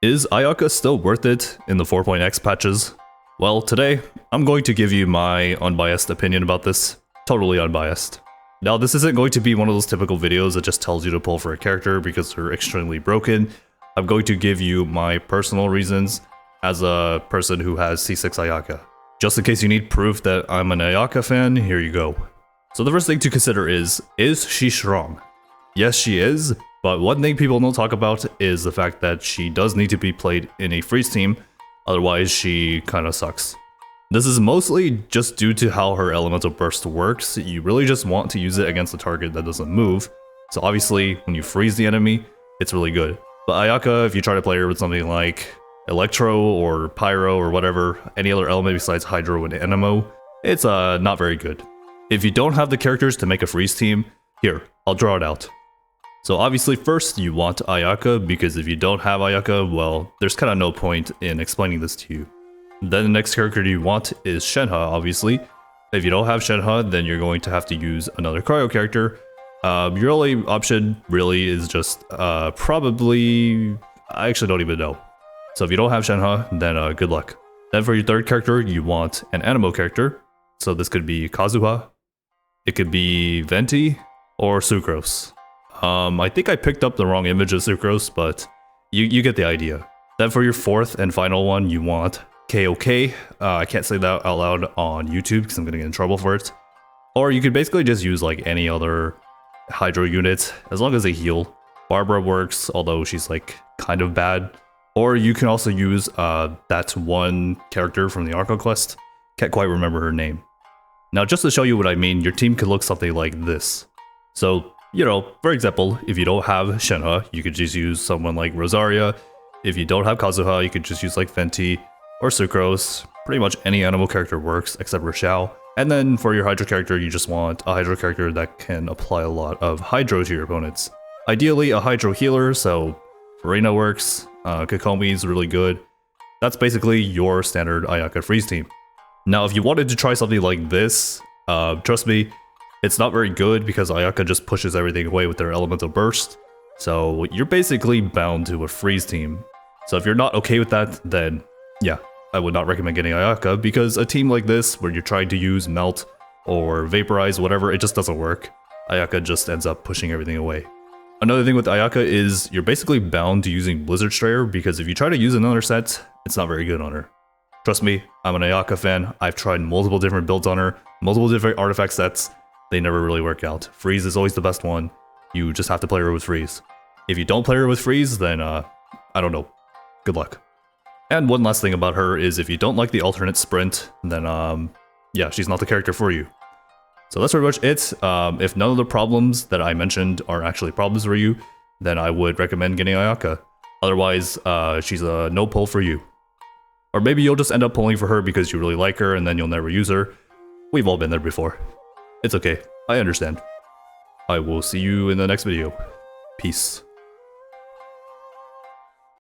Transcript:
Is Ayaka still worth it in the 4.x patches? Well, today, I'm going to give you my unbiased opinion about this. Totally unbiased. Now, this isn't going to be one of those typical videos that just tells you to pull for a character because they're extremely broken. I'm going to give you my personal reasons as a person who has C6 Ayaka. Just in case you need proof that I'm an Ayaka fan, here you go. So the first thing to consider is she strong? Yes, she is, but one thing people don't talk about is the fact that she does need to be played in a freeze team, otherwise she kinda sucks. This is mostly just due to how her elemental burst works. You really just want to use it against a target that doesn't move, so obviously when you freeze the enemy, it's really good. But Ayaka, if you try to play her with something like Electro or Pyro or whatever, any other element besides Hydro and Anemo, it's not very good. If you don't have the characters to make a freeze team, here, I'll draw it out. So obviously first you want Ayaka, because if you don't have Ayaka, well, there's kinda no point in explaining this to you. Then the next character you want is Shenhe, obviously. If you don't have Shenhe, then you're going to have to use another cryo character. Your only option really is just probably... I actually don't even know. So if you don't have Shenhe, then good luck. Then for your third character, you want an Anemo character. So this could be Kazuha, it could be Venti, or Sucrose. I think I picked up the wrong image of Sucrose, but you get the idea. Then for your fourth and final one, you want KOK. I can't say that out loud on YouTube because I'm gonna get in trouble for it. Or you could basically just use like any other Hydro unit, as long as they heal. Barbara works, although she's like kind of bad. Or you can also use that one character from the Arco quest. Can't quite remember her name. Now just to show you what I mean, your team could look something like this. So, you know, for example, if you don't have Shenhe, you could just use someone like Rosaria. If you don't have Kazuha, you could just use like Venti or Sucrose. Pretty much any animal character works except Rochelle. And then for your Hydro character, you just want a Hydro character that can apply a lot of Hydro to your opponents. Ideally a Hydro healer, so Farina works, Kokomi is really good. That's basically your standard Ayaka freeze team. Now if you wanted to try something like this, trust me, it's not very good because Ayaka just pushes everything away with their elemental burst. So you're basically bound to a freeze team. So if you're not okay with that, then yeah, I would not recommend getting Ayaka, because a team like this where you're trying to use Melt or Vaporize, whatever, it just doesn't work. Ayaka just ends up pushing everything away. Another thing with Ayaka is you're basically bound to using Blizzard Strayer, because if you try to use another set, it's not very good on her. Trust me, I'm an Ayaka fan. I've tried multiple different builds on her, multiple different artifact sets. They never really work out. Freeze is always the best one. You just have to play her with Freeze. If you don't play her with Freeze, then I don't know. Good luck. And one last thing about her is if you don't like the alternate sprint, then yeah, she's not the character for you. So that's pretty much it. If none of the problems that I mentioned are actually problems for you, then I would recommend getting Ayaka. Otherwise, she's a no pull for you. Or maybe you'll just end up pulling for her because you really like her and then you'll never use her. We've all been there before. It's okay, I understand. I will see you in the next video. Peace.